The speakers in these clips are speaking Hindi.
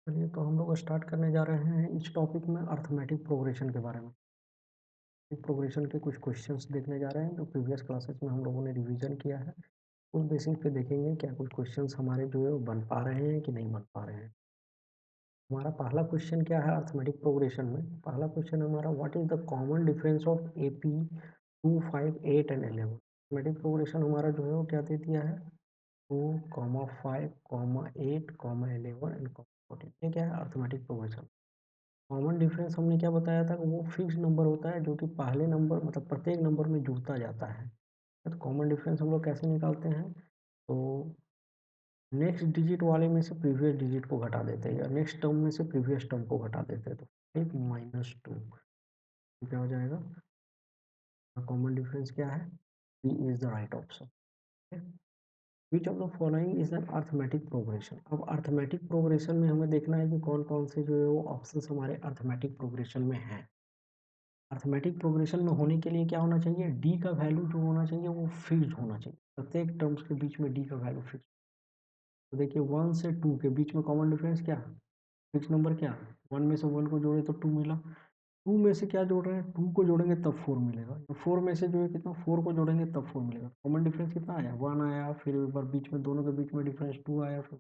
चलिए, तो हम लोग स्टार्ट करने जा रहे हैं इस टॉपिक में अर्थमेटिक प्रोग्रेशन के बारे में। प्रोग्रेशन के कुछ क्वेश्चंस देखने जा रहे हैं जो प्रीवियस क्लासेस में हम लोगों ने रिवीजन किया है। उस बेसिस पे देखेंगे क्या कुछ क्वेश्चंस हमारे जो है वो बन पा रहे हैं कि नहीं बन पा रहे हैं। हमारा पहला क्वेश्चन क्या है अर्थमेटिक प्रोग्रेशन में? पहला क्वेश्चन हमारा, what is the common difference of AP 2, 5, 8 and 11? Arithmetic progression हमारा जो है वो क्या दे दिया है? 2, 5, 8, 11 एंड 14। ये क्या है? Arithmetic progression. कॉमन डिफरेंस हमने क्या बताया था कि वो फिक्स नंबर होता है जो कि पहले नंबर मतलब प्रत्येक नंबर में जुड़ता जाता है। तो कॉमन डिफरेंस हम लोग कैसे निकालते हैं? तो नेक्स्ट डिजिट वाले में से प्रीवियस डिजिट को घटा देते हैं या नेक्स्ट टर्म में से प्रीवियस टर्म को घटा देते हैं। तो 5 - 2 क्या हो जाएगा? कॉमन डिफरेंस क्या है? B is the right option. Which of the following is an arithmetic progression? अब अर्थमेटिक प्रोग्रेशन में हमें देखना है कि कौन कौन से जो है वो ऑप्शंस हमारे अर्थमेटिक प्रोग्रेशन में हैं। अर्थमेटिक प्रोग्रेशन में होने के लिए क्या होना चाहिए? डी का वैल्यू जो होना चाहिए वो फिक्स्ड होना चाहिए। प्रत्येक टर्म्स के बीच में डी का वैल्यू फिक्स। तो देखिए 1 से 2 के बीच में कॉमन डिफरेंस क्या? फिक्स नंबर क्या? 1 में से 1 को जोड़े तो 2 मिला। 2 में से क्या जोड़ रहे हैं? 2 को जोड़ेंगे तब 4 मिलेगा। 4 में से जो है कितना? 4 को जोड़ेंगे तब 4 मिलेगा। कॉमन डिफरेंस कितना आया? 1 आया। फिर एक बार बीच में दोनों के बीच में डिफरेंस 2 आया। फिर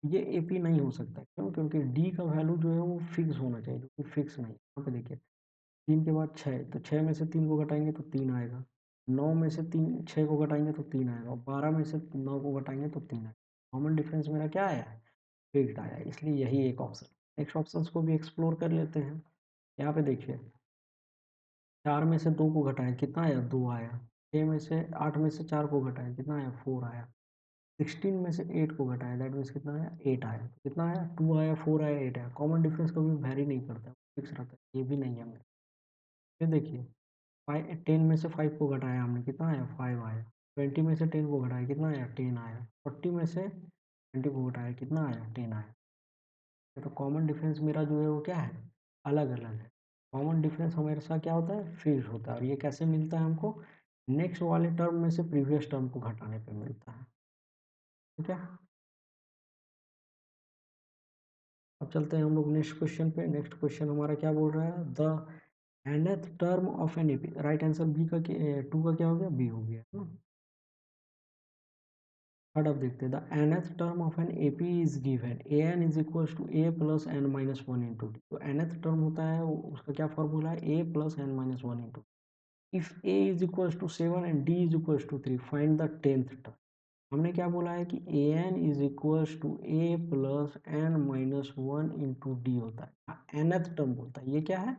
ये AP नहीं हो सकता। क्यों? क्योंकि डी का वैल्यू जो है वो फिक्स होना चाहिए, जो कि फिक्स नहीं है। यहाँ पे देखिए 3 के बाद 6, तो 6 में से 3 को घटाएंगे तो 3 आएगा। 9 में से 6 को घटाएंगे तो 3 आएगा और 12 में से 9 को घटाएंगे तो 3 आएगा। कॉमन डिफरेंस मेरा क्या आया है? फिक्स्ड आया, इसलिए यही एक ऑप्शन। नेक्स्ट ऑप्शंस को भी एक्सप्लोर कर लेते हैं। यहाँ पे देखिए 4 में से 2 को घटाएं कितना आया? 2 आया। 8 में से 4 को घटाएं कितना आया? 4 आया। 16 में से 8 को घटाएं दैट मीन्स कितना आया? 8 आया। कितना आया? 2 आया, 4 आया, 8 आया। कॉमन डिफरेंस कभी वैरी नहीं करता, फिक्स रहता है। ये भी नहीं है मेरा। फिर देखिए 10 में से 5 को घटाया हमने कितना आया? 5 आया। 20 में से 10 को घटाया कितना आया? 10 आया। 40 में से 20 को घटाया कितना आया? 10 आया। तो कॉमन डिफरेंस मेरा जो है वो क्या है? अलग अलग है। कॉमन डिफरेंस हमेशा क्या होता है? फिक्स होता है। और ये कैसे मिलता है हमको? नेक्स्ट वाले टर्म में से प्रीवियस टर्म को घटाने पे मिलता है। ठीक है, अब चलते हैं हम लोग नेक्स्ट क्वेश्चन पे। नेक्स्ट क्वेश्चन हमारा क्या बोल रहा है? The nth term of an AP। Right answer B का 2 का क्या हो गया? बी हो गया है ना। थर्ड अब देखते हैं, the nth term of an AP is given an is equal to a plus n minus one into d. तो nth टर्म होता है उसका क्या फॉर्मूला है? a plus n minus one into. If a is equal to 7 and d is equal to 3 find the 10th term. हमने क्या बोला है कि an is equal to a plus n minus one into D होता है। nth टर्म बोलता है, ये क्या है?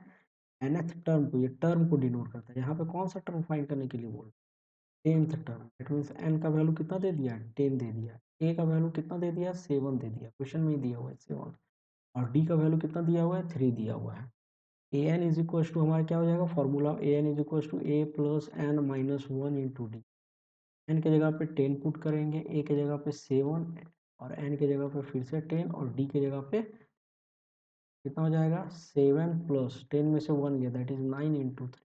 nth टर्म को, ये टर्म को डिनोट करता है। यहाँ पे कौन सा टर्म फाइंड करने के लिए बोल? 10th term. That means n का वैल्यू कितना दे दिया? 10 दे दिया। a का वैल्यू कितना दे दिया? 7 दे दिया, क्वेश्चन में ही दिया हुआ है 7। और d का वैल्यू कितना दिया हुआ है? 3 दिया हुआ है। an इज इक्वल टू हमारा क्या हो जाएगा formula? an is equal to a plus n minus one into d. N के जगह पे 10 पुट करेंगे, ए के जगह पे 7 और एन के जगह पे फिर से 10 और डी के जगह पे कितना हो जाएगा? 7 प्लस 10 में से 1 गया दैट इज 9 इंटू 3।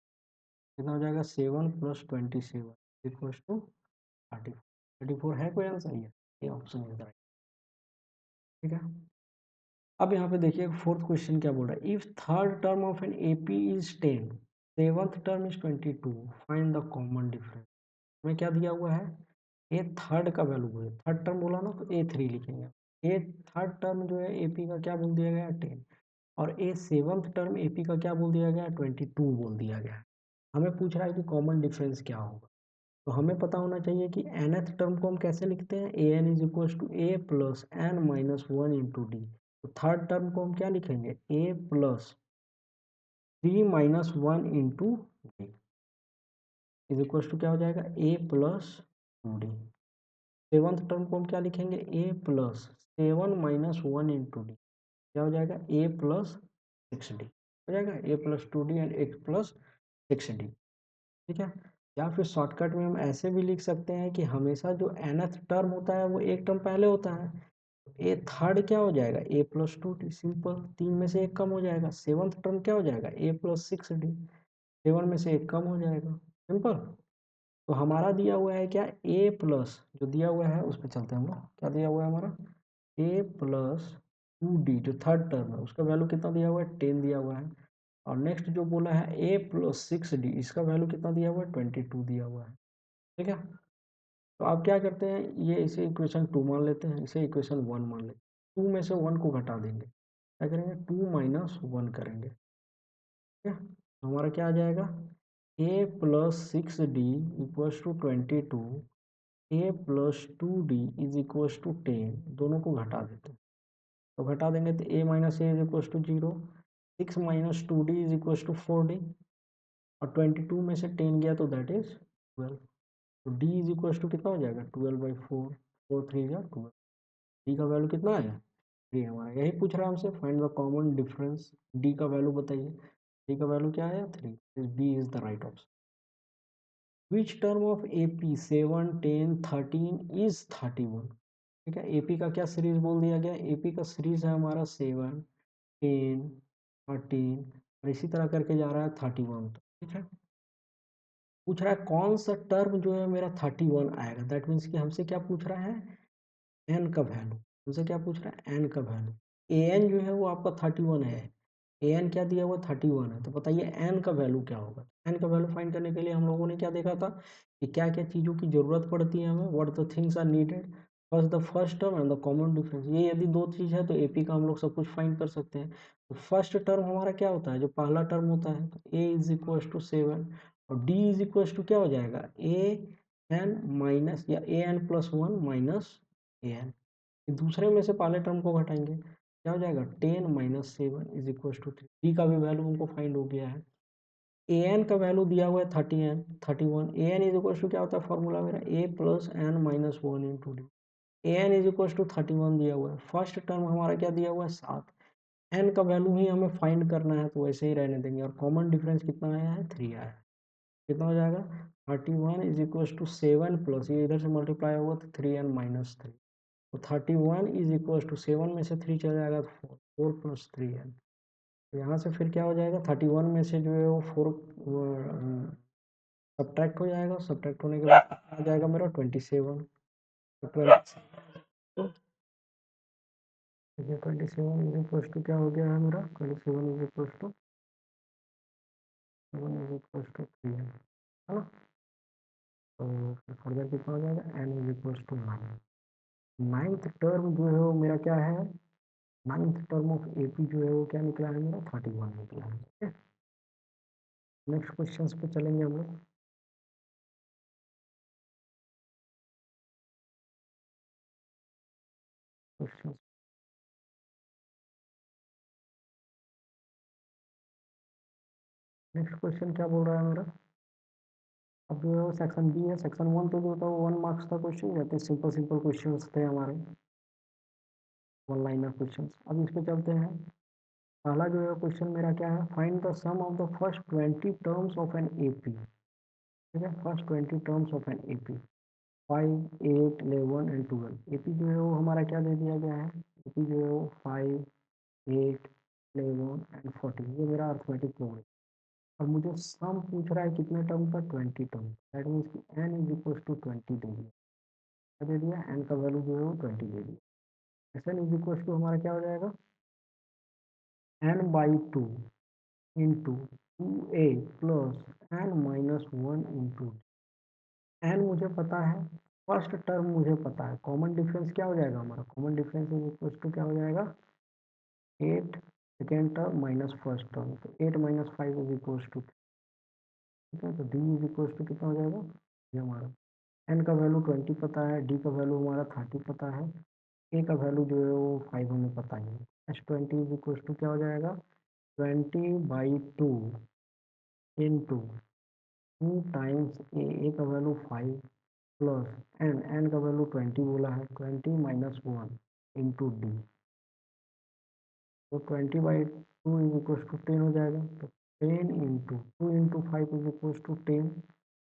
कितना हो जाएगा? 7 प्लस 27 इक्वल टू 34। 34 है कोई आंसर? ये ऑप्शन इज राइट। ठीक है, अब यहाँ पे देखिए फोर्थ क्वेश्चन क्या बोल रहा है? If third term of an AP is 10, seventh term is 22, find the common difference. में क्या दिया हुआ है? ए थर्ड का वैल्यू बोले, थर्ड टर्म बोला ना तो A3 लिखेंगे। ए थर्ड टर्म जो है AP का क्या बोल दिया गया? 10। और ए सेवंथ टर्म AP का क्या बोल दिया गया? 22 बोल दिया गया। हमें पूछ रहा है कि कॉमन डिफरेंस क्या होगा। तो हमें पता होना चाहिए कि nth टर्म को हम कैसे लिखते हैं? an is equal to a plus n minus one into d. तो थर्ड टर्म को हम क्या लिखेंगे? a plus 3 minus one into d is equal to क्या हो जाएगा? a plus 2d। Seventh term को हम क्या लिखेंगे? a plus 7 minus one into D क्या हो जाएगा? a प्लस 6d हो जाएगा। a plus 2d and x plus 6d। ठीक है, या फिर शॉर्टकट में हम ऐसे भी लिख सकते हैं कि हमेशा जो nth टर्म होता है वो एक टर्म पहले होता है। ए थर्ड क्या हो जाएगा? a plus 2d, simple. 3 में से एक कम हो जाएगा। सेवंथ टर्म क्या हो जाएगा? a प्लस 6d, 7 में से एक कम हो जाएगा, सिंपल। तो हमारा दिया हुआ है क्या? a प्लस जो दिया हुआ है उस पर चलते हैं हम लोग। क्या दिया हुआ है हमारा? a प्लस 2d जो थर्ड टर्म है उसका वैल्यू कितना दिया हुआ है 10 दिया हुआ है। और नेक्स्ट जो बोला है a प्लस 6d इसका वैल्यू कितना दिया हुआ है 22 दिया हुआ है। ठीक है, तो आप क्या करते हैं ये इसे इक्वेशन 2 मान लेते हैं, इसे इक्वेशन 1 मान लेते हैं। 2 में से 1 को घटा देंगे, क्या करेंगे 2 माइनस 1 करेंगे। ठीक है, तो हमारा क्या आ जाएगा a plus 6d equals to 22, a plus 2d is equals to 10, दोनों को घटा देते हैं। तो घटा देंगे तो a minus a is equals to 0, 6 minus 2d is equals to 4d, और 22 में से 10 गया तो दैट इज 12। तो d इज इक्वल्स टू कितना हो जाएगा 12/4, 4 3 या 12। d का वैल्यू कितना है 3 हमारा, यही पूछ रहा है हमसे find the common difference, d का वैल्यू बताइए। d का वैल्यू क्या आया 3, b is the right option. Which term of AP 7 10 13 is 31। ठीक है, AP का क्या सीरीज बोल दिया गया, AP का सीरीज है हमारा 7 10 13 और इसी तरह करके जा रहा है 31 तक। ठीक है, पूछ रहा है कौन सा टर्म जो है मेरा 31 आएगा, दैट मीन्स कि हमसे क्या पूछ रहा है एन का वैल्यू, हमसे क्या पूछ रहा है एन का वैल्यू। ए एन जो है वो आपका 31 है, ए एन क्या दिया हुआ 31 है, तो बताइए एन का वैल्यू क्या होगा। एन का वैल्यू फाइंड करने के लिए हम लोगों ने क्या देखा था कि क्या क्या चीज़ों की ज़रूरत पड़ती है हमें, what the things are needed, first the first term and the common difference. ये यदि दो चीज़ है तो एपी का हम लोग सब कुछ फाइंड कर सकते हैं। तो फर्स्ट टर्म हमारा क्या होता है, जो पहला टर्म होता है, तो ए इज इक्वल टू 7 और डी इज इक्वल टू क्या हो जाएगा ए एन माइनस या A N plus 1 minus A N. दूसरे में से पहले टर्म को घटाएंगे, क्या हो जाएगा 10 minus 7 is equal to 3। D का भी वैल्यू हमको फाइंड हो गया है। ए एन का वैल्यू दिया हुआ है 31। A n is equal to क्या होता है फॉर्मूला मेरा a plus n minus 1 into d. A n is equal to 31 दिया हुआ है, फर्स्ट टर्म हमारा क्या दिया हुआ है 7, एन का वैल्यू ही हमें फाइंड करना है तो वैसे ही रहने देंगे। और कॉमन डिफरेंस कितना आया है 3 आया है, कितना हो जाएगा 31 इज इक्वल टू 7 प्लस ये इधर से मल्टीप्लाई होगा तो 3n-3। तो 31 इज इक्वल टू 7 में से 3 चला जाएगा तो 4, 4 प्लस 3n। तो यहाँ से फिर क्या हो जाएगा 31 में से जो है वो 4 सब्ट्रैक्ट हो जाएगा, सब्ट्रैक्ट होने के बाद आ जाएगा मेरा 27। तो 27 इज इक्वल टू क्या हो गया है मेरा 27 is equal to 7 is equal to 3 है ना। तो फिर फर्दर कितना हो जाएगा n is equal to 9। Ninth term जो है वो मेरा क्या है, नाइन्थ टर्म ऑफ एपी जो है वो क्या निकला है मेरा 31 निकला है। ठीक है, नेक्स्ट क्वेश्चंस पे चलेंगे हम लोग। क्वेश्चन नेक्स्ट क्वेश्चन क्या बोल रहा है मेरा, अब जो है वो सेक्शन बी है। सेक्शन वन तो जो होता है वो 1 मार्क्स का क्वेश्चन रहते हैं, सिंपल सिंपल क्वेश्चन थे हमारे, वन लाइनर क्वेश्चन। अब इस पे चलते हैं। पहला जो है क्वेश्चन मेरा क्या है, find the sum of the first 20 terms of an AP. ठीक है, first 20 terms of an AP 5 8 11 and 12। AP जो है वो हमारा क्या दे दिया गया है, एपी जो है वो 5 8 11 एंड 14, ये मेरा अर्थमेटिक प्रोग्रेस। और मुझे सम पूछ रहा है कितने टर्म का 20 टर्म, दैट मीन्स कि एन इज इक्वल टू 20 दे दिया, क्या दे दिया एन का वैल्यू जो है वो 20 दे दिया। S n is equal to हमारा क्या हो जाएगा n/2 into 2a plus n minus 1 into n मुझे पता है, फर्स्ट टर्म मुझे पता है, कॉमन डिफरेंस क्या हो जाएगा हमारा, common difference is equal to क्या हो जाएगा 8 second term minus first term, तो 8 माइनस 5 इज इक्वल टू। ठीक है, तो डी इज इक्वल टू कितना हो जाएगा ये हमारा एन का वैल्यू 20 पता है, डी का वैल्यू हमारा 30 पता है, ए का वैल्यू जो है वो 5 हमें पता ही है। एस 20 इज इक्वल टू क्या हो जाएगा 20/2 इंटू 2 टाइम्स ए का वैल्यू 5 प्लस एन का वैल्यू 20 बोला है, 20-1 इंटू डी। तो 20/2 इज इक्वल टू 10 हो जाएगा, तो 10 into 2 into 5 is equal to 10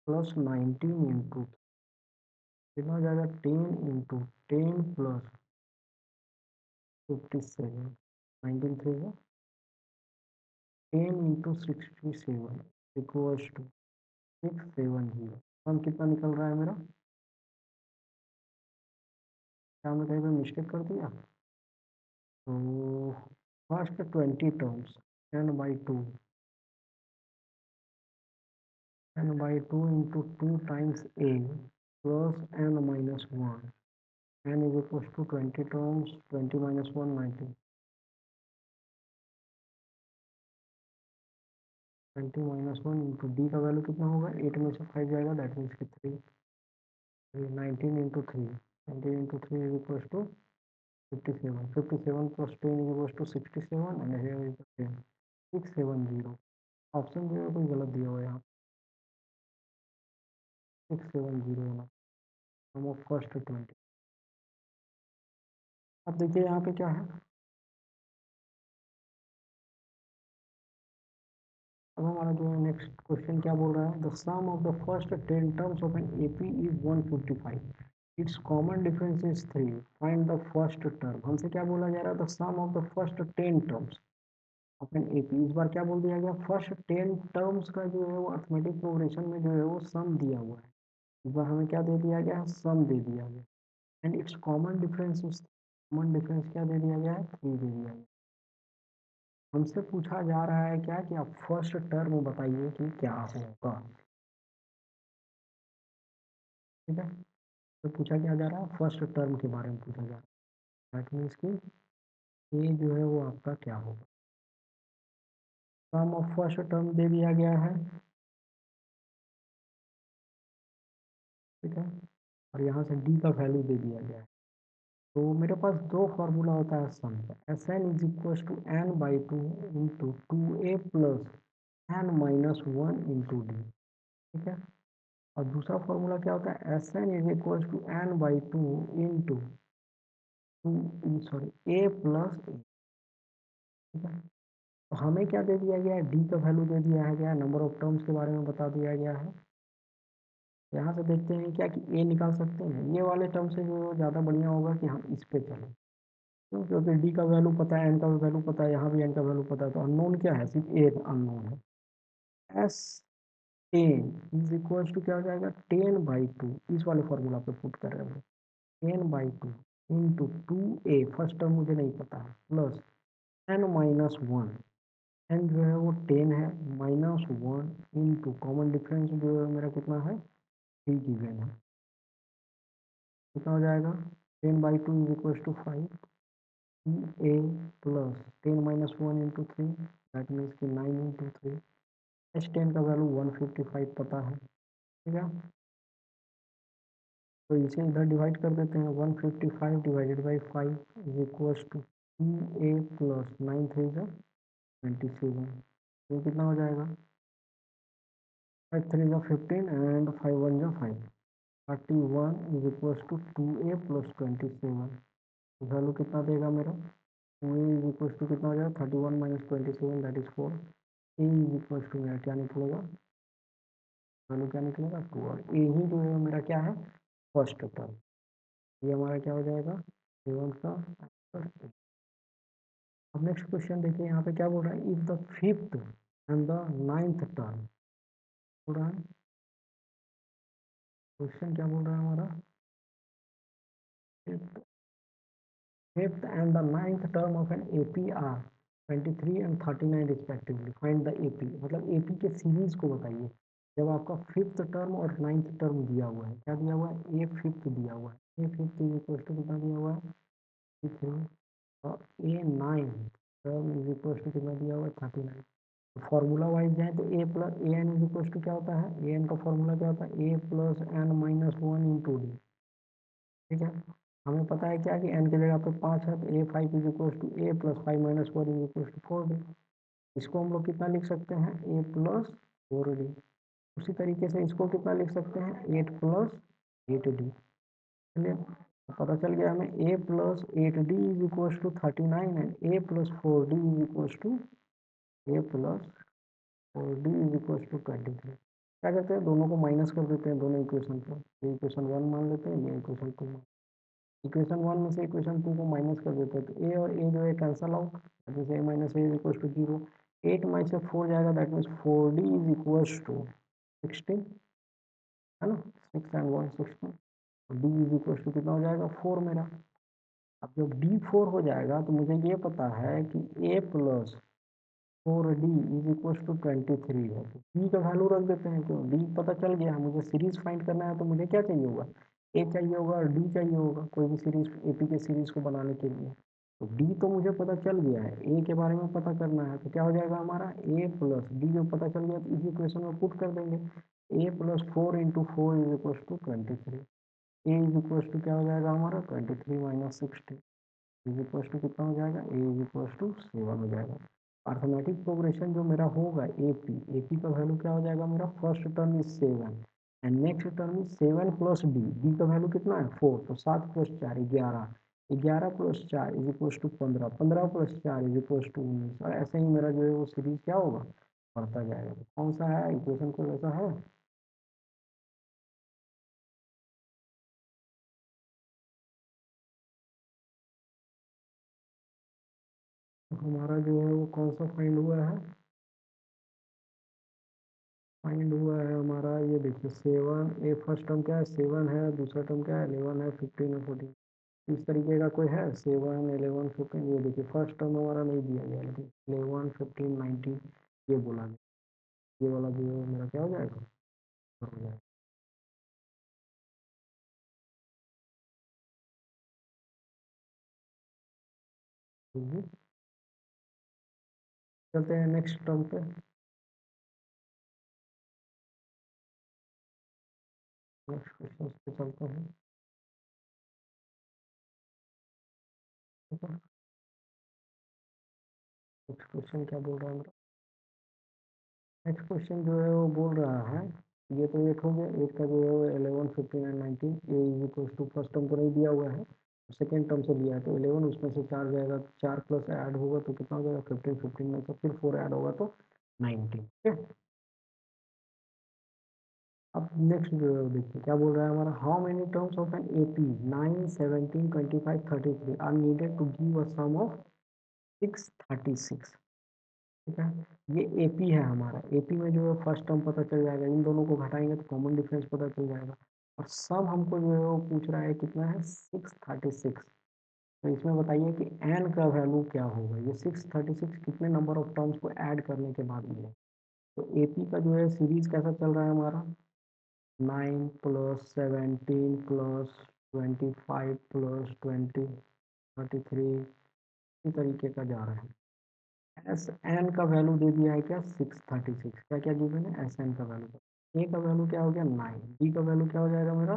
plus 19 into कितना हो जाएगा 10 इंटू 10 प्लस 57, 19 3 है 10 इंटू 67 इक्वल्स टू 670। हम कितना निकल रहा है मेरा, क्या मैं कहीं पर मिस्टेक कर दिया, तो first 20 terms n/2 n/2 into 2 times a plus n minus 1 n is equals to 20 terms 20 minus 1 19 20 minus 1 into d का वैल्यू कितना होगा 8 में से 5 जाएगा दैट मीन्स कि 3 19 into 3 20 into 3 is equals to 57 57 plus 10 is equals to 67 and here is the 10 670 option जो है कोई गलत दिया हुआ है यहाँ 670 होना हम फर्स्ट 20 अब देखिए यहाँ पे क्या है अब हमारा जो है नेक्स्ट क्वेश्चन क्या बोल रहा है the sum of the first 10 terms of an AP is 155 its common difference is 3 find the first term हमसे क्या बोला जा रहा है the sum of the first 10 terms of an AP इस बार क्या बोल दिया गया फर्स्ट 10 टर्म्स का जो है वो अर्थमेटिक प्रोग्रेशन में जो है वो सम दिया हुआ है इस बार हमें क्या दे दिया गया है सम दे दिया गया and it's common difference is common difference क्या दे दिया गया है 3 दे दिया गया हमसे पूछा जा रहा है क्या कि आप फर्स्ट टर्म बताइए कि क्या होगा ठीक है तो पूछा क्या जा रहा है फर्स्ट टर्म के बारे में पूछा जा रहा है दैट मीन्स कि ये जो है वो आपका क्या होगा सम ऑफ फर्स्ट टर्म दे दिया गया है ठीक है और यहाँ से डी का वैल्यू दे दिया गया है तो मेरे पास दो फार्मूला होता है सम का S n is equal to n/2 into 2a plus n minus 1 into d ठीक है और दूसरा फार्मूला क्या होता है S n is equal to n/2 into two sorry a plus a ठीक है तो हमें क्या दे दिया गया है डी का वैल्यू दे दिया गया है नंबर ऑफ टर्म्स के बारे में बता दिया गया है यहाँ से देखते हैं क्या कि ए निकाल सकते हैं ये वाले टर्म से जो ज़्यादा बढ़िया होगा कि हम इस पे चलें क्यों क्योंकि डी का वैल्यू पता है एन का वैल्यू पता है यहाँ भी एन का वैल्यू पता है तो अननोन क्या है सिर्फ ए अननोन है एस 10 इज इक्वल टू क्या हो जाएगा 10/2 इस वाले फॉर्मूला पे पुट कर रहे हैं 10/2 इंटू 2a फर्स्ट टर्म मुझे नहीं पता है प्लस n माइनस 1 एन जो है वो 10 है माइनस 1 इंटू कॉमन डिफरेंस जो है मेरा कितना है 3 गिवन है कितना हो जाएगा 10/2 is equal to 5 a plus 10 minus 1 into 3 that means कि 9 इंटू 3 एच 10 का वैल्यू 155 पता है ठीक है तो इसे इधर डिवाइड कर देते हैं 155 divided by 5 is equal to 2a plus 9 3 जा 27 ये कितना हो जाएगा 5 3 जा 15 एंड 5 1 जा 5 31 is equal to 2a plus 27 value कितना देगा मेरा 2a इज इक्वल टू कितना हो जाएगा 31 minus 27 that is 4 a is equal to मेरा क्या निकलेगा वैल्यू क्या निकलेगा 2 और ए ही जो है मेरा क्या है फर्स्ट टर्म ये हमारा क्या हो जाएगा सेवन का आंसर अब नेक्स्ट क्वेश्चन देखिए यहाँ पे क्या बोल रहा है if the fifth and the ninth term बोल रहा है क्वेश्चन क्या बोल रहा है हमारा fifth and the ninth term of an AP are 23 and 39 respectively find the AP मतलब एपी के सीरीज को बताइए जब आपका फिफ्थ टर्म और नाइन्थ टर्म दिया हुआ है क्या दिया हुआ है ए फिफ्थ दिया हुआ है a fifth is equal to कितना दिया हुआ है 3 और a nine term is equal to कितना दिया हुआ है 39 फॉर्मूला वाइज जाए तो a plus a n is equal to क्या होता है ए एन का फॉर्मूला क्या होता है a plus n minus 1 into d ठीक है हमें पता है क्या कि n की जगह पे 5 है तो a five is equal to a plus 5 minus 4 is equal to 4 d इसको हम लोग कितना लिख सकते हैं ए प्लस 4 डी उसी तरीके से इसको कितना लिख सकते हैं 8 प्लस 8 डी चलिए पता चल गया हमें a plus 8 d is equal to 39 and a plus 4 d is equal to a plus और डी इज इक्वल टू 23 क्या करते हैं दोनों को माइनस कर देते हैं दोनों इक्वेशन को ये इक्वेशन 1 मान लेते हैं ये इक्वेशन 2 इक्वेशन 1 में से इक्वेशन 2 को माइनस कर देते हैं तो ए और ए जो है कैंसल आउट जैसे a minus a is equal to 0 8 minus से 4 जाएगा that means 4d is equal to 16 है ना 6 and 1 16 d is equal to कितना हो जाएगा 4 मेरा अब जब D4 हो जाएगा तो मुझे ये पता है कि A plus 4D is equal to 23 है, तो D का वैल्यू रख देते हैं। क्यों? D पता चल गया है, मुझे सीरीज फाइंड करना है, तो मुझे क्या चाहिए होगा? A चाहिए होगा और D चाहिए होगा कोई भी सीरीज AP के सीरीज को बनाने के लिए। तो D तो मुझे पता चल गया है, A के बारे में पता करना है, तो क्या हो जाएगा हमारा? A प्लस D जो पता चल गया तो इस इक्वेशन में पुट कर देंगे। A plus 4 × 4 is equal to 23। A is equal to क्या हो जाएगा हमारा? 23 माइनस 60 इज इक्वल टू कितना हो जाएगा? A इज इक्वल टू 7 हो जाएगा। अर्थमेटिक प्रोग्रेशन जो मेरा होगा AP का वैल्यू क्या हो जाएगा मेरा? First term is 7 and next term is 7 plus D का वैल्यू कितना है? 4, तो 7 plus 4 11, 11 plus 4 is equal to 15, 15 plus 4 is equal to 19, और ऐसे ही मेरा जो है वो सीरीज क्या होगा? बढ़ता जाएगा। तो कौन सा है इक्वेशन? कोई ऐसा है? तो हमारा जो है वो कौन सा फाइंड हुआ है? फाइंड हुआ है हमारा, ये देखिए 7। ए फर्स्ट टर्म क्या है? 7 है, दूसरा टर्म क्या है? 11 है, 15 है, 14। इस तरीके का कोई है? 7 11 15, ये देखिए फर्स्ट टर्म हमारा नहीं दिया गया, लेकिन 11 15 19 ये बोला गया। ये वाला जो है मेरा क्या हो जाएगा? हो जाएगा। ठीक है, चलते हैं नेक्स्ट टर्म पे। नेक्स्ट क्वेश्चन पे चलते हैं। ठीक है, नेक्स्ट क्वेश्चन क्या बोल रहा है मेरा? नेक्स्ट क्वेश्चन जो है वो बोल रहा है, ये तो एट हो गया, एट का जो है वो 11 15 and 19, a is equal to first term तो नहीं दिया हुआ है, सेकेंड टर्म से दिया है, तो 11 उसमें से 4 जाएगा, 4 प्लस ऐड होगा तो कितना हो जाएगा? 15, 15 में से फिर 4 ऐड होगा तो 19। ठीक है, अब नेक्स्ट जो है वो देखिए क्या बोल रहा है हमारा। How many terms of an AP 9 17 25 33 are needed to give a sum of 636। ठीक है, ये AP है हमारा। AP में जो है फर्स्ट टर्म पता चल जाएगा, इन दोनों को घटाएंगे तो कॉमन डिफरेंस पता चल जाएगा। और सब हमको जो है वो पूछ रहा है कितना है? 636। तो इसमें बताइए कि n का वैल्यू क्या होगा? ये 636 कितने नंबर ऑफ टर्म्स को ऐड करने के बाद मिलेगा? तो AP का जो है सीरीज कैसा चल रहा है हमारा? 9 प्लस 17 प्लस 25 प्लस 20 33, इसी तरीके का जा रहा है। एस एन का वैल्यू दे दिया है क्या? 636। क्या क्या गिवन है? एस एन का वैल्यू। ए का वैल्यू क्या हो गया? 9। डी का वैल्यू क्या हो जाएगा मेरा?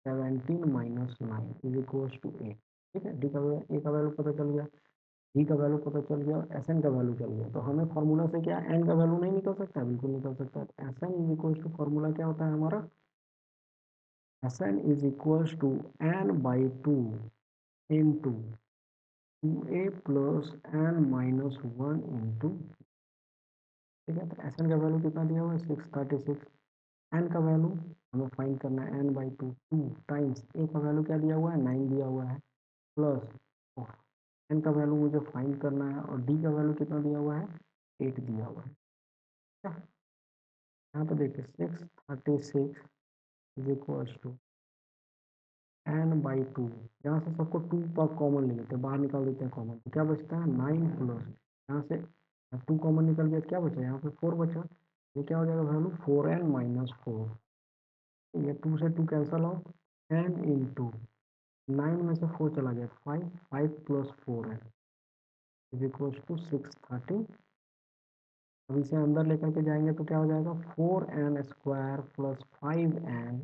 17 माइनस 9 इज इक्वल्स टू 8। ठीक है, डी का ए का वैल्यू पता चल गया, डी का वैल्यू पता चल गया और एस एन का वैल्यू चल गया। तो हमें फॉर्मूला से क्या एन का वैल्यू नहीं निकल सकता? बिल्कुल निकल सकता है। S n is equals to, formula क्या होता है हमारा? S n is equals to n by two into 2a plus n minus 1 into. ठीक है, तो एस एन का वैल्यू कितना दिया हुआ है? 636। एन का वैल्यू हमें फाइंड करना है, n by two, two times a का वैल्यू क्या दिया हुआ है? 9 दिया हुआ है, प्लस एन का वैल्यू मुझे फाइंड करना है और डी का वैल्यू कितना दिया हुआ है? 8 दिया हुआ है। ठीक है, यहाँ पे देखिए 636 is equal to n by two. यहाँ से सबको टू पर कॉमन ले लेते हैं, बाहर निकाल देते हैं कॉमन, तो क्या बचता है? 9 प्लस, यहाँ से टू कॉमन निकल गया, क्या बचा? यहाँ पे 4 बचा। ये क्या हो जाएगा वैल्यू? 4n-4। ये 2 से 2 कैंसल आउट, एन इंटू 9 में से 4 चला गया, 5, 5 प्लस 4 है इज इक्वल टू 630। अब इसे अंदर लेकर के जाएंगे तो क्या हो जाएगा? 4n² प्लस 5n,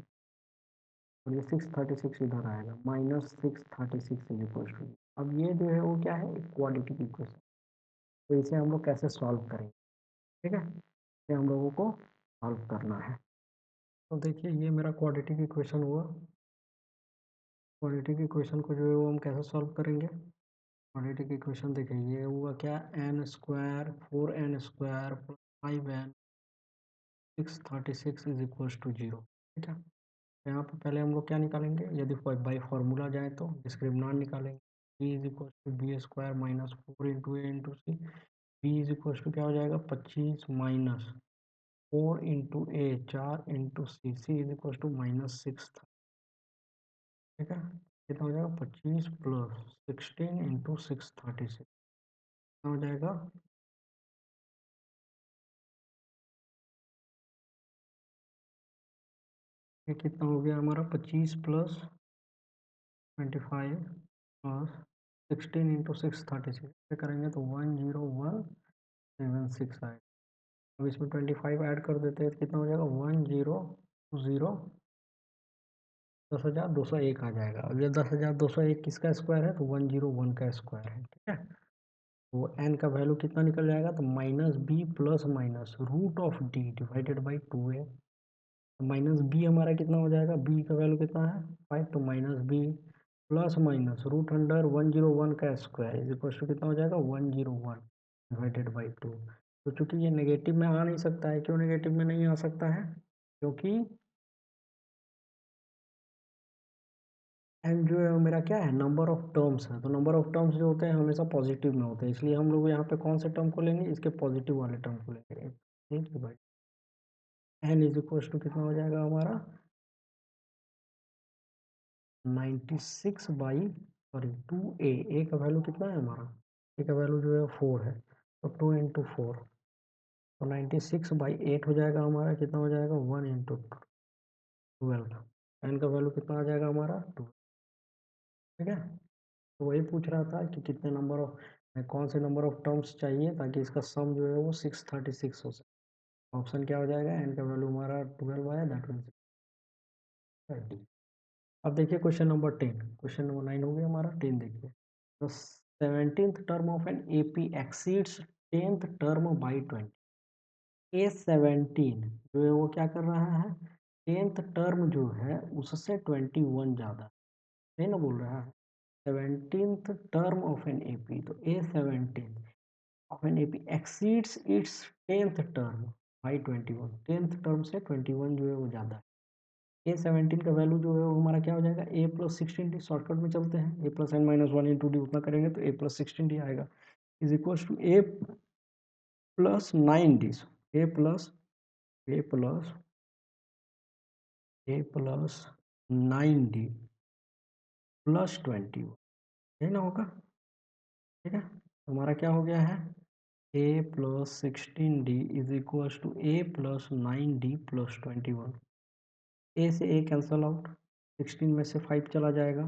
और ये 636 इधर आएगा, माइनस 636 इज इक्वल टू। अब ये जो है वो क्या है? Equality equation. तो इसे हम लोग कैसे सॉल्व करेंगे? ठीक है, इसे हम लोगों को सॉल्व करना है। तो देखिए ये मेरा क्वाड्रेटिक इक्वेशन हुआ। क्वाड्रेटिक इक्वेशन को जो है वो हम कैसे सॉल्व करेंगे? क्वाड्रेटिक इक्वेशन देखिए ये हुआ क्या? n² 4n² plus 5n 636 is equal to 0। ठीक है, यहाँ पर पहले हम लोग क्या निकालेंगे? यदि बाई फार्मूला जाए तो डिस्क्रिमिनांट निकालेंगे। b is equal to b² minus 4 into a into c. b is equal to क्या हो जाएगा? 25 minus 4 into a, 4 into c, c is equal to minus 6। ठीक है, कितना हो जाएगा 25 प्लस 16 इंटू 636 कितना हो जाएगा। ये कितना हो गया हमारा 25 प्लस 25 प्लस 16 इंटू 636 करेंगे तो 10176 आएगा। अब इसमें 25 ऐड कर देते हैं तो कितना हो जाएगा 1020 10,201 आ जाएगा। अब ये 10,201 किसका स्क्वायर है तो 101 का स्क्वायर है, ठीक है। तो n का वैल्यू कितना निकल जाएगा तो minus b plus minus root of d divided by 2a। Minus b हमारा कितना हो जाएगा, बी का वैल्यू कितना है 5, तो minus b plus minus root under 101 का स्क्वायर इज इक्वल टू कितना हो जाएगा 101 डिवाइडेड बाई 2। तो चूंकि ये नेगेटिव में आ नहीं सकता है, क्यों नेगेटिव में नहीं आ सकता है, क्योंकि एन जो है वो मेरा क्या है नंबर ऑफ टर्म्स है। तो नंबर ऑफ टर्म्स जो होते हैं हमेशा पॉजिटिव में होते हैं, इसलिए हम लोग यहाँ पे कौन से टर्म को लेंगे, इसके पॉजिटिव वाले टर्म को लेंगे। ठीक है भाई, एन इज इक्वल टू कितना हो जाएगा हमारा 96 बाई सॉरी 2a का वैल्यू कितना है हमारा, ए का वैल्यू जो है 4 है, तो 2 इंटू 4 तो 96/8 हो जाएगा हमारा, कितना हो जाएगा 1 इंटू 12। एन का वैल्यू कितना आ जाएगा हमारा 2, ठीक है। तो वही पूछ रहा था कि कितने नंबर ऑफ कौन से नंबर ऑफ टर्म्स चाहिए ताकि इसका सम जो है वो 636 हो सके। ऑप्शन क्या हो जाएगा, एन का वैल्यू हमारा 12 आया, दैट मीन्स 30। अब देखिए क्वेश्चन नंबर 10, क्वेश्चन नंबर 9 हो गया हमारा, 10 देखिए। The 17th term of an AP exceeds 10th term by 20। A17 जो है वो क्या कर रहा है, 10th टर्म जो है उससे 21 ज़्यादा है ना, बोल रहा है 17th term of an AP. तो A17 of an AP exceeds its 10th term by 21, 10th term से 21 जो है वो ज़्यादा है। A17 का वैल्यू जो है वो हमारा क्या हो जाएगा, a प्लस 16d, शॉर्टकट में चलते हैं, a plus n minus 1 into d उतना करेंगे तो a प्लस 16d आएगा, is equal to a plus 9d, a plus a plus a plus 9d plus 21, यही ना होगा, ठीक है। तो हमारा क्या हो गया है, a plus 16d is equal to a plus 9d plus 21। a से a कैंसल आउट, 16 में से 5 चला जाएगा,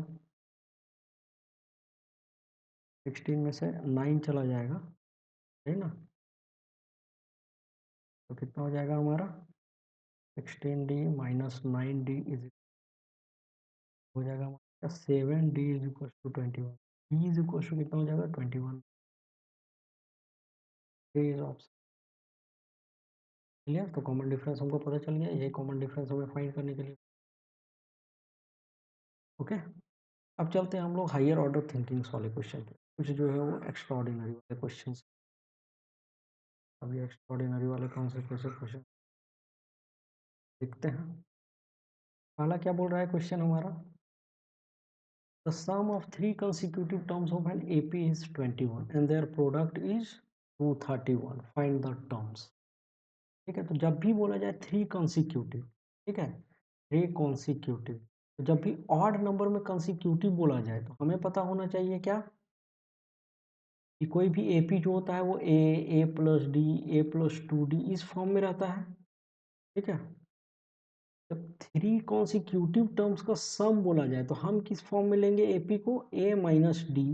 16 में से 9 चला जाएगा, है ना। तो कितना हो जाएगा हमारा 16d माइनस 9d इज हो जाएगा हमारा 7d is equal to 21, d is equal to कितना हो जाएगा 21। इज ऑप्शन क्लियर, तो कॉमन डिफरेंस हमको पता चल गया, यही कॉमन डिफरेंस हमें फाइंड करने के लिए। ओके, अब चलते हैं हम लोग हायर ऑर्डर थिंकिंग्स वाले क्वेश्चन पे, कुछ जो है वो एक्स्ट्रा ऑर्डिनरी वाले क्वेश्चन। अभी एक्स्ट्रा ऑर्डिनरी वाले कौन से कैसे क्वेश्चन देखते हैं। पहला क्या बोल रहा है क्वेश्चन हमारा, the sum of 3 consecutive terms of an AP is 21 and their product is 231, find the terms. ठीक है, तो जब भी बोला जाए 3 consecutive, ठीक है 3 consecutive, तो जब भी ऑड नंबर में कंसिक्यूटिव बोला जाए तो हमें पता होना चाहिए क्या, कि कोई भी एपी जो होता है वो a plus d a plus 2d इस फॉर्म में रहता है, ठीक है। जब 3 कॉन्सिक्यूटिव टर्म्स का सम बोला जाए तो हम किस फॉर्म में लेंगे एपी को, a minus d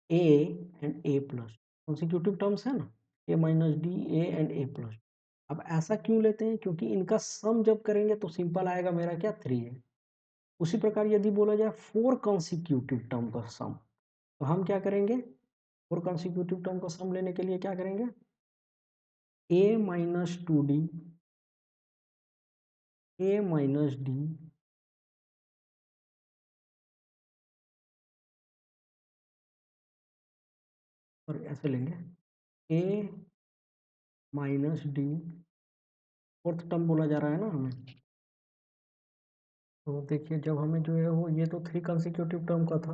a and a plus, consecutive terms है ना, a minus d a and a plus. अब ऐसा क्यों लेते हैं, क्योंकि इनका सम जब करेंगे तो सिंपल आएगा मेरा क्या 3 है। उसी प्रकार यदि बोला जाए 4 कॉन्सिक्यूटिव टर्म का सम, तो हम क्या करेंगे, 4 कॉन्सिक्यूटिव टर्म का सम लेने के लिए क्या करेंगे, ए माइनस 2d ए माइनस डी और ऐसे लेंगे a minus D, fourth term बोला जा रहा है ना हमें। तो देखिए जब हमें जो है वो ये तो 3 कंसिक्यूटिव टर्म का था,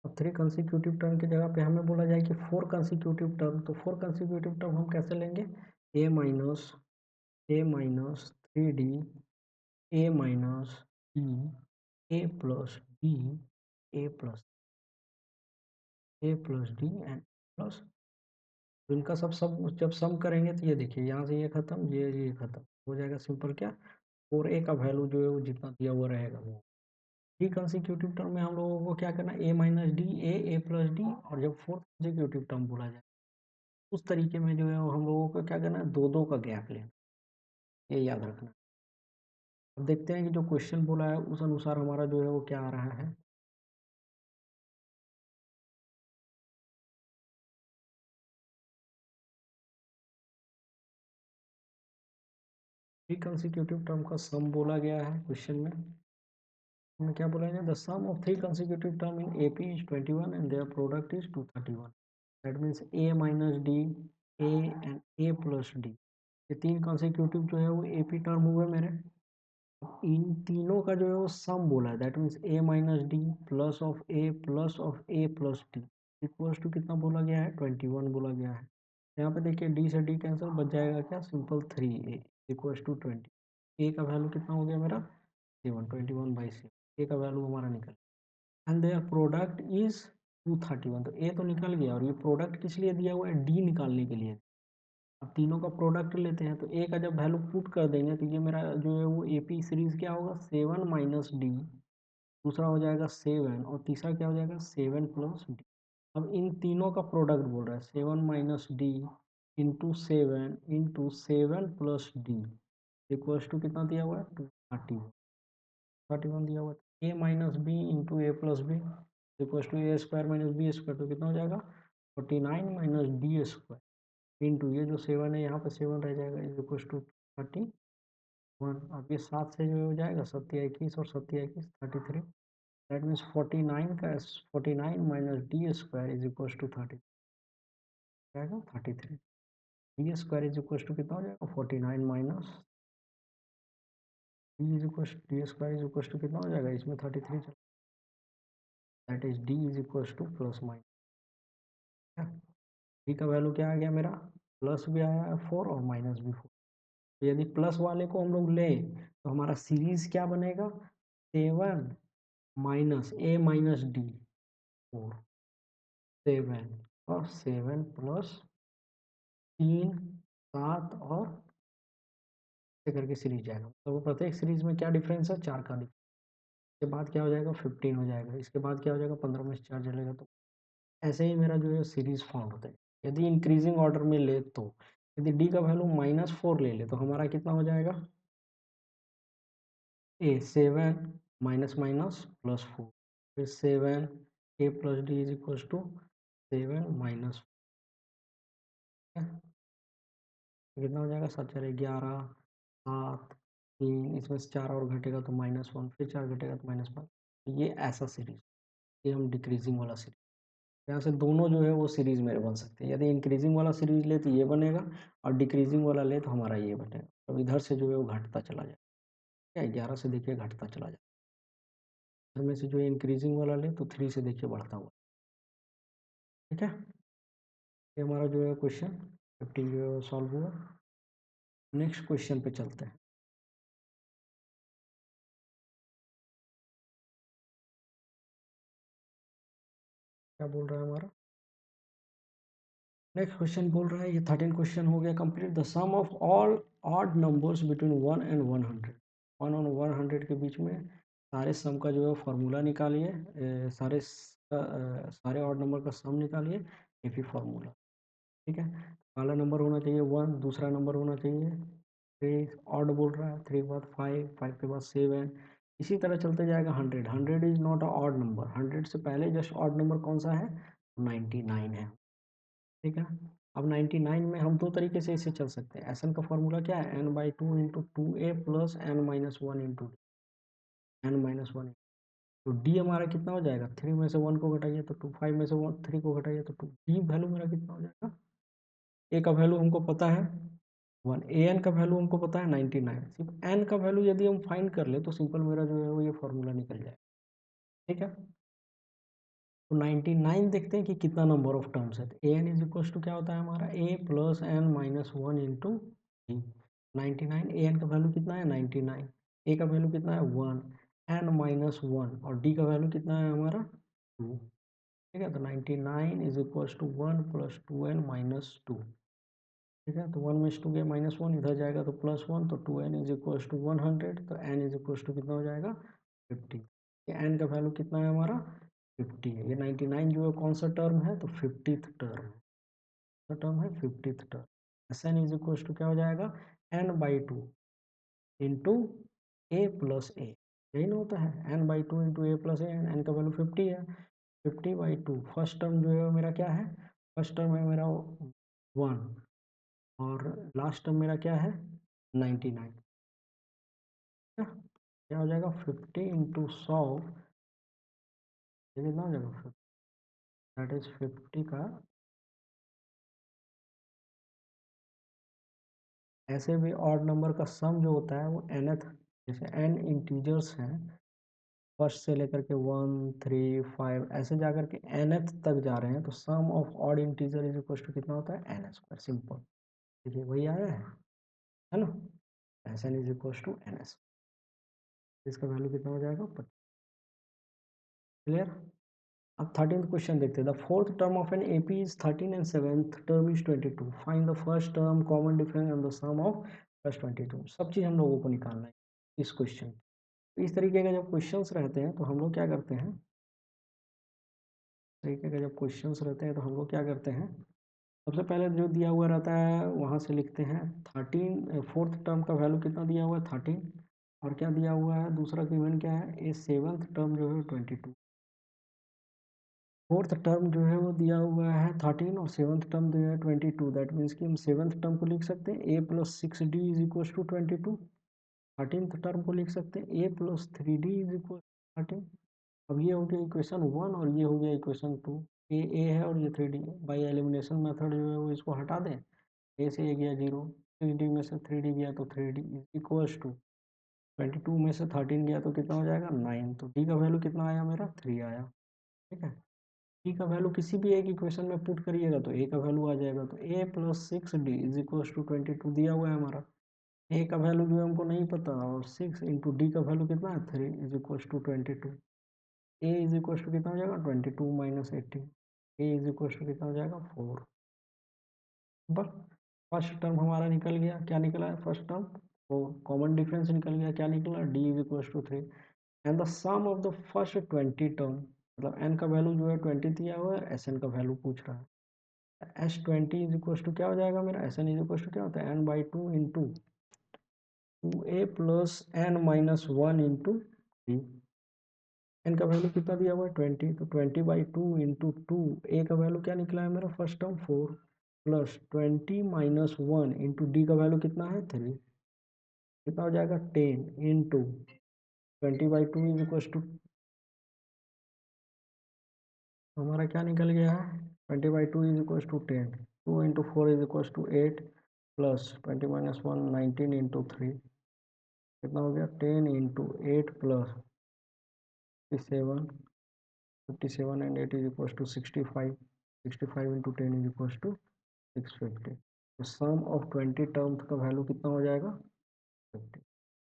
अब 3 कंसिक्यूटिव टर्म की जगह पे हमें बोला जाए कि 4 कंसिक्यूटिव टर्म, तो 4 कंसिक्यूटिव टर्म हम कैसे लेंगे, a minus 3d a minus d a plus d a plus d and plus, तो इनका सब सब जब सम करेंगे तो ये देखिए यहाँ से ये खत्म, ये खत्म हो जाएगा सिंपल क्या, और ए का वैल्यू जो है वो जितना दिया हुआ रहेगा वो। डी कंसिक्यूटिव टर्म में हम लोगों को क्या करना है, a minus d, a plus D, और जब फोर्थ कंसिक्यूटिव टर्म बोला जाए उस तरीके में जो है हम लोगों को क्या करना है, दो दो का गैप लेना, ये याद रखना। अब देखते हैं कि जो क्वेश्चन बोला है उस अनुसार हमारा जो है वो क्या आ रहा है। थ्री कंसिक्यूटिव टर्म का सम बोला गया है क्वेश्चन में। हमें क्या बोला गया, the sum of three consecutive term in AP is 21 and their product is 231। That means a minus d, a and a plus d, ये तीन कंसिक्यूटिव जो है वो एपी टर्म हुए मेरे। इन तीनों का जो है वो सम बोला है, that means a minus d plus of a plus d equals to कितना बोला गया है, 21 बोला गया है। यहाँ पे देखिए डी से डी कैंसिल, बच जाएगा क्या, सिंपल 3a इक्वल्स टू 20। ए का वैल्यू कितना हो गया मेरा 7, 21/7 ए का वैल्यू हमारा निकल, एंड देयर प्रोडक्ट इज 231। तो ए तो निकल गया, और ये प्रोडक्ट किस लिए दिया हुआ है, डी निकालने के लिए। अब तीनों का प्रोडक्ट लेते हैं तो ए का जब वैल्यू पुट कर देंगे तो ये मेरा जो है वो एपी सीरीज क्या होगा, 7 माइनस डी, दूसरा हो जाएगा 7, और तीसरा क्या हो जाएगा 7 प्लस डी। अब इन तीनों का प्रोडक्ट बोल रहा है, 7 minus d into seven plus d equals to कितना दिया हुआ है, 231 दिया हुआ है। A minus b into a plus b equals to a square minus b square, तो कितना हो जाएगा 49 माइनस डी स्क्वायर इंटू ये जो 7 है यहाँ पे 7 रह जाएगा इज इक्वल्स टू 31। अब ये 7 से जो हो जाएगा 7 21 और 7 21 33, दैट मीन्स 49 का 49 minus d square is equals to 30 जाएगा 33। D square is equals to कितना हो जाएगा 49 minus d is equals, d square is equals to कितना हो जाएगा, इसमें 33 चल, that is d is equals to plus minus. D का वैल्यू क्या आ गया मेरा, प्लस भी आया है 4 और माइनस भी 4। तो यदि प्लस वाले को हम लोग ले तो हमारा सीरीज क्या बनेगा, 7 माइनस ए माइनस डी 4, 7 और 7 प्लस 3 7 और ऐसे करके सीरीज जाएगा। तो वो प्रत्येक सीरीज में क्या डिफरेंस है, 4 का डिफरेंस। इसके बाद क्या हो जाएगा 15 हो जाएगा, इसके बाद क्या हो जाएगा 15 में से 4 चलेगा। तो ऐसे ही मेरा जो है सीरीज फाउंड होता है। यदि इंक्रीजिंग ऑर्डर में ले तो यदि डी का वैल्यू -4 ले ले तो हमारा कितना हो जाएगा, ए 7 माइनस माइनस प्लस 4, फिर 7 a plus d is equals to 7 minus, कितना हो जाएगा 7 4 11 7 3, इसमें से 4 और घटेगा तो -1, फिर 4 घटेगा तो -5। ये ऐसा सीरीज, ये हम डिक्रीजिंग वाला सीरीज, यहाँ से दोनों जो है वो सीरीज मेरे बन सकते हैं। यदि इंक्रीजिंग वाला सीरीज ले तो ये बनेगा, और डिक्रीजिंग वाला ले तो हमारा ये बनेगा। तो इधर से जो है वो घटता चला जाएगा, क्या 11 से देखिए घटता चला जाएगा, इधर में से जो है इंक्रीजिंग वाला ले तो 3 से देखिए बढ़ता हुआ। ठीक है, ये हमारा जो है क्वेश्चन 15 जो है सॉल्व हुआ। नेक्स्ट क्वेश्चन पे चलते हैं। क्या बोल रहा है हमारा नेक्स्ट क्वेश्चन, बोल रहा है ये 13 क्वेश्चन हो गया complete. The sum of all odd numbers between 1 and 100, 1 और 100 के बीच में सारे सम का जो है फॉर्मूला निकालिए, सारे ऑड नंबर का सम निकालिए, ये भी फॉर्मूला। ठीक है, पहला नंबर होना चाहिए 1, दूसरा नंबर होना चाहिए 3, ऑड बोल रहा है, 3 के बाद 5, 5 के बाद 7, इसी तरह चलते जाएगा 100। 100 is not a odd number, 100 से पहले जस्ट ऑड नंबर कौन सा है, 99 है। ठीक है, अब 99 में हम दो तरीके से इसे चल सकते हैं। एस एन का फॉर्मूला क्या है, n/2 into 2a plus n-1 into n-1। तो डी हमारा कितना हो जाएगा, 3 में से 1 को घटाइए तो 2, 5 में से 3 को घटाइए तो 2, डी वैल्यू मेरा कितना हो जाएगा, ए का वैल्यू हमको पता है 1, ए एन का वैल्यू हमको पता है 99, सिर्फ एन का वैल्यू यदि हम फाइंड कर ले तो सिंपल मेरा जो है वो ये फॉर्मूला निकल जाएगा। ठीक है, तो 99 देखते हैं कि कितना नंबर ऑफ टर्म्स है। A n is equals to क्या होता है हमारा, a plus n minus 1 into d. 99 a n का वैल्यू कितना है 99, ए का वैल्यू कितना है 1, एन माइनस 1, और डी का वैल्यू कितना है हमारा 2, ठीक है। तो 99 is equals to 1 plus 2n-2, ठीक है। तो 1/2 गया -1, इधर जाएगा तो +1, तो 2n इज इक्वल्स टू 100, तो n इज इक्वल्स टू कितना हो जाएगा 50। ये n का वैल्यू कितना है हमारा 50 है। ये 99 जो है कौन सा टर्म है, तो 50th टर्म है, टर्म है 50th term. S n is equals to क्या हो जाएगा n/2 इंटू ए प्लस ए, यही ना होता है n/2 into a plus a, n का वैल्यू 50 है। 50/2 फर्स्ट टर्म जो है वो मेरा क्या है, फर्स्ट टर्म है मेरा 1 और लास्ट टर्म मेरा क्या है 99, क्या हो जाएगा 50 इंटू 100, ये कितना हो जाएगा, दैट इज 50 का, ऐसे भी ऑड नंबर का सम जो होता है वो nth, जैसे n इंटीजर्स हैं फर्स्ट से लेकर के 1 3 5 ऐसे जाकर के nth तक जा रहे हैं, तो sum of odd integer is equal to कितना होता है n², सिंपल। देखिए वही आया है ना, s n is equal to ns, इसका वैल्यू कितना हो जाएगा 25। क्लियर। अब 13th क्वेश्चन देखते हैं। The fourth term of an AP is 13 and seventh term is 22, find the first term common difference and the sum of plus 22। सब चीज़ हम लोगों को निकालना है इस क्वेश्चन। इस तरीके के जब क्वेश्चंस रहते हैं तो हम लोग क्या करते हैं, तरीके के जब क्वेश्चंस रहते हैं तो हम लोग क्या करते हैं, सबसे पहले जो दिया हुआ रहता है वहाँ से लिखते हैं 13, फोर्थ टर्म का वैल्यू कितना दिया हुआ है 13, और क्या दिया हुआ है दूसरा गिवन क्या है, ये सेवन्थ टर्म जो है 22, फोर्थ टर्म जो है वो दिया हुआ है 13 और सेवन्थ टर्म दिया है 22, दैट मीन्स कि हम सेवन्थ टर्म को लिख सकते हैं a+6d is equal to 22, 13th term को लिख सकते हैं a+3d इज इक्वल 13। अब ये हो गया इक्वेशन 1 और ये हो गया इक्वेशन 2, ये a है और ये 3d है। बाई एलिमिनेशन मेथड जो है वो इसको हटा दें, a से a गया 0, 6d में से 3d गया तो 3d इज इक्वल्स टू 22 में से 13 गया तो कितना हो जाएगा 9, तो d का वैल्यू कितना आया मेरा 3 आया, ठीक है। d का वैल्यू किसी भी एक इक्वेशन में पुट करिएगा तो a का वैल्यू आ जाएगा, तो a+6d इज इक्वल्स टू 22 दिया हुआ है हमारा, a का वैल्यू जो है हमको नहीं पता, और 6 इंटू डी का वैल्यू कितना है 3 is equals to 22, a is equals to कितना हो जाएगा 22 minus 18, a is equals to कितना हो जाएगा 4। बस फर्स्ट टर्म हमारा निकल गया, क्या निकला है फर्स्ट टर्म, वो कॉमन डिफरेंस निकल गया, क्या निकला d is equals to 3, and the sum of the first 20 term, मतलब n का वैल्यू जो है 20 दिया हुआ है, एस एन का वैल्यू पूछ रहा है, S20 इज इक्वल्स टू क्या हो जाएगा मेरा, s n is equals to क्या होता है n/2 into 2a plus n-1 into d, n का वैल्यू कितना दिया हुआ है 20, तो 20/2 इंटू 2, ए का वैल्यू क्या निकला है मेरा first term 4, plus 20-1 into D का वैल्यू कितना है 3, कितना हो जाएगा 10 इंटू 20/2 इज इक्वल टू, हमारा क्या निकल गया है 20/2 is equal to 10, 2 into 4 is equal to 8, plus 20-1 19 into 3, कितना हो गया 10 into 8 plus 57, 57 and 8 is equals to 65, 65 into 10 is equals to 650, तो सम ऑफ 20 टर्म्स का वैल्यू कितना हो जाएगा 50।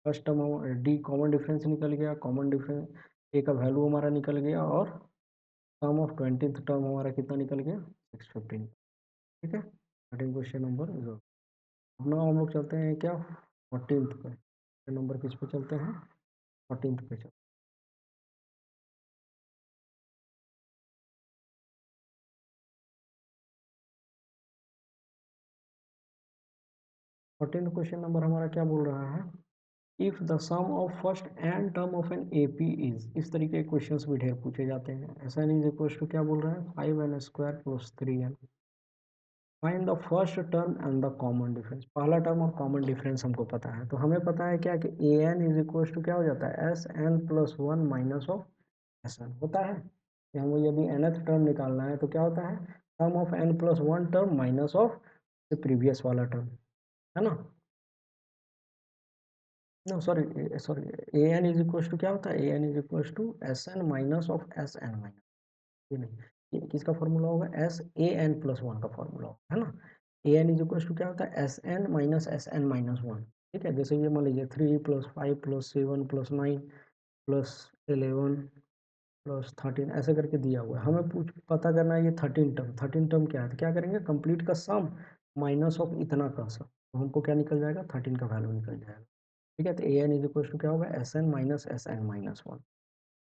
First term D common difference निकल गया, कॉमन डिफरेंस ए का वैल्यू हमारा निकल गया, और सम ऑफ 20th टर्म हमारा कितना निकल गया 615, ठीक है। 13 क्वेश्चन नंबर 0। अब ना हम लोग चलते हैं क्या 14th पे, नंबर किस पे चलते हैं 14th पे चलते हैं। 14th क्वेश्चन नंबर हमारा क्या बोल रहा है, if the sum of first n term of an AP is, इस तरीके के क्वेश्चंस भी ढेर पूछे जाते हैं। ऐसा नहीं इज इक्वल टू क्या बोल रहा है 5n² plus 3n, find the first term and the common difference, पहला टर्म और कॉमन डिफरेंस हमको पता है, तो हमें पता है क्या कि a n is equal to क्या हो जाता है S n plus 1 minus of S n होता है, कि हमें यदि nth टर्म निकालना है तो क्या होता है sum of n plus 1 term minus of the previous वाला टर्म, है ना। No sorry, sorry, a n is equal to क्या होता है, a n is equal to S n minus of S n minus, ये नहीं, ये किसका फॉर्मूला होगा एस ए एन प्लस 1 का फॉर्मूला होगा, है ना। ए एन इज इक्वल टू क्या होता है एस एन माइनस 1, ठीक है। जैसे ये मान लीजिए 3 + 5 + 7 + 9 + 11 प्लस 13 ऐसे करके दिया हुआ है। हमें पता करना है ये 13 टर्म क्या है, तो क्या करेंगे, कंप्लीट का सम माइनस ऑफ इतना का सम, तो हमको क्या निकल जाएगा, 13 का वैल्यू निकल जाएगा। ठीक है, तो a n is equal to क्या होगा, s n minus S n minus one.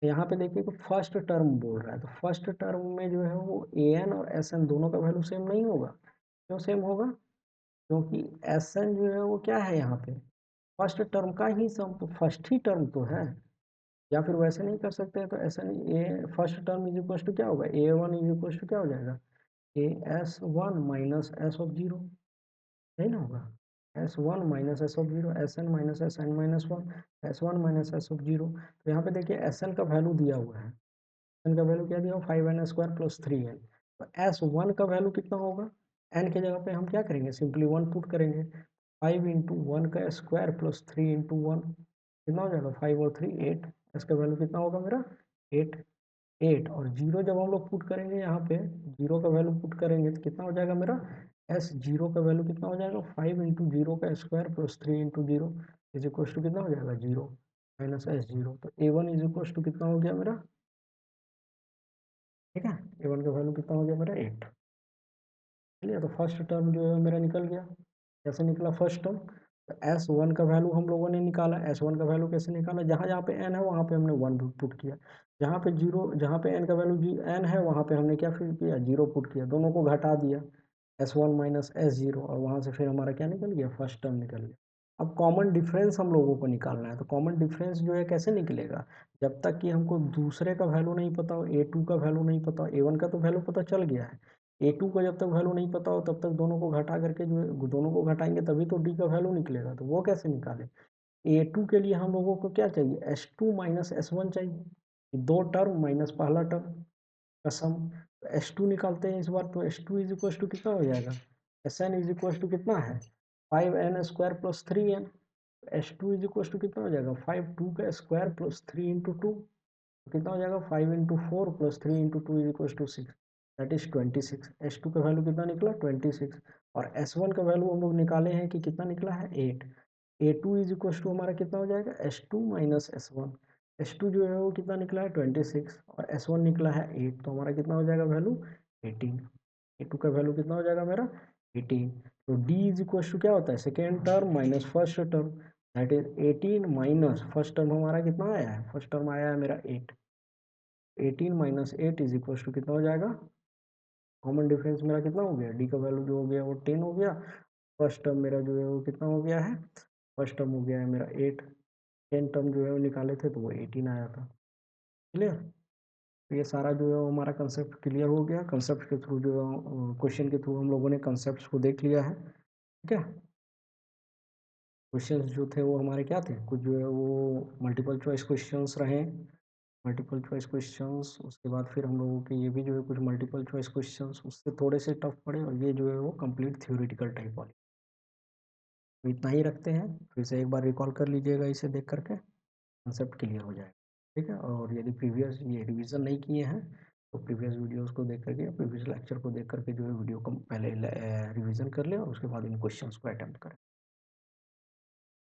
यहाँ पे देखिए कि फर्स्ट टर्म बोल रहा है, तो फर्स्ट टर्म में जो है वो ए एन और एस एन दोनों का वैल्यू सेम नहीं होगा। क्यों सेम होगा, क्योंकि एस एन जो है वो क्या है यहाँ पे फर्स्ट टर्म का ही सम, तो फर्स्ट ही टर्म तो है। या फिर वैसे नहीं कर सकते हैं, तो ऐसा नहीं, a first term is equal to क्या होगा, a one is equal to क्या हो जाएगा, a S one minus S of zero, नहीं ना होगा, S one minus S of zero, S n minus S n minus one, S one minus S of zero. तो यहाँ पे देखिए एस एन का वैल्यू दिया हुआ है, एन का वैल्यू क्या दिया हो, 5n² प्लस 3n। तो एस वन का वैल्यू कितना होगा, एन के जगह पे हम क्या करेंगे, सिंपली वन पुट करेंगे, 5 × 1 का स्क्वायर प्लस 3 × 1 कितना हो जाएगा, 5 और 3 8। इसका वैल्यू कितना होगा मेरा 8, 8 और जीरो जब हम लोग पुट करेंगे यहाँ पे, जीरो का वैल्यू पुट करेंगे तो कितना हो जाएगा मेरा, एस जीरो का वैल्यू कितना हो जाएगा, 5 × 0 का square plus 3 × 0 is equal to कितना हो जाएगा, जीरो माइनस एस जीरो। तो a one is equal to कितना हो गया मेरा, ठीक है, ए वन का वैल्यू कितना हो गया मेरा 8। चलिए, तो फर्स्ट टर्म जो है मेरा निकल गया। कैसे निकला फर्स्ट टर्म, तो एस वन का वैल्यू हम लोगों ने निकाला, एस वन का वैल्यू कैसे निकाला, जहाँ जहाँ पे एन है वहाँ पे हमने वन पुट किया, जहाँ पे जीरो, जहाँ पे एन का वैल्यू एन है वहाँ पे हमने क्या फिर किया, जीरो पुट किया, दोनों को घटा दिया, S one minus s zero, और वहाँ से फिर हमारा क्या निकल गया, फर्स्ट टर्म निकल गया। अब कॉमन डिफरेंस हम लोगों को निकालना है, तो कॉमन डिफरेंस जो है कैसे निकलेगा, जब तक कि हमको दूसरे का वैल्यू नहीं पता हो, ए टू का वैल्यू नहीं पता हो, ए वन का तो वैल्यू पता चल गया है, ए टू का जब तक वैल्यू नहीं पता हो तब तक दोनों को घटा करके जो है, दोनों को घटाएंगे तभी तो डी का वैल्यू निकलेगा, तो वो कैसे निकालें, ए टू के लिए हम लोगों को क्या चाहिए, s two minus s one चाहिए, दो टर्म माइनस पहला टर्म का सम, तो एस टू निकालते हैं इस बार, तो s two is equal to कितना हो जाएगा, s n is equal to कितना है, 5n² plus 3n, s two is equal to कितना हो जाएगा, 5 2 का स्क्वायर प्लस 3 × 2, तो कितना हो जाएगा, 5 × 4 plus 3 × 2 is equal to 6, that is 26। S two का वैल्यू कितना निकला 26, और एस वन का वैल्यू हम लोग निकाले हैं कि कितना निकला है 8। A two is equal to हमारा कितना हो जाएगा, s two minus s one, s two जो है वो कितना निकला है 26, और एस वन निकला है 8, तो हमारा कितना हो जाएगा वैल्यू 18। ए टू का वैल्यू कितना हो जाएगा मेरा 18। तो डी इज इक्वल टू क्या होता है, second term minus first term, that is 18 minus first term हमारा कितना आया है, फर्स्ट टर्म आया है मेरा 8, 18 माइनस 8 इज इक्वल टू कितना हो जाएगा, कॉमन डिफरेंस मेरा कितना हो गया, डी का वैल्यू जो हो गया वो 10 हो गया, फर्स्ट टर्म मेरा जो है वो कितना हो गया है, फर्स्ट टर्म हो गया है मेरा 8, 10 टर्म जो है वो निकाले थे तो वो 18 आया था। क्लियर, तो ये सारा जो है वो हमारा कंसेप्ट क्लियर हो गया, कंसेप्ट के थ्रू जो है क्वेश्चन के थ्रू हम लोगों ने कंसेप्ट को देख लिया है। ठीक है, क्वेश्चंस जो थे वो हमारे क्या थे, कुछ जो है वो मल्टीपल चॉइस क्वेश्चंस रहे, मल्टीपल चॉइस क्वेश्चंस, उसके बाद फिर हम लोगों के ये भी जो है कुछ मल्टीपल चॉइस क्वेश्चंस उससे थोड़े से टफ पड़े, और ये जो है वो कंप्लीट थ्योरेटिकल टाइप वाले। तो इतना ही रखते हैं, फिर से एक बार रिकॉल कर लीजिएगा इसे देख करके, कंसेप्ट क्लियर हो जाएगा। ठीक है, और यदि प्रीवियस ये रिवीजन नहीं किए हैं तो प्रीवियस वीडियोस को देख करके, प्रीवियस लेक्चर को देख करके जो है वीडियो को पहले रिवीजन कर लें और उसके बाद इन क्वेश्चंस को अटेम्प्ट करें।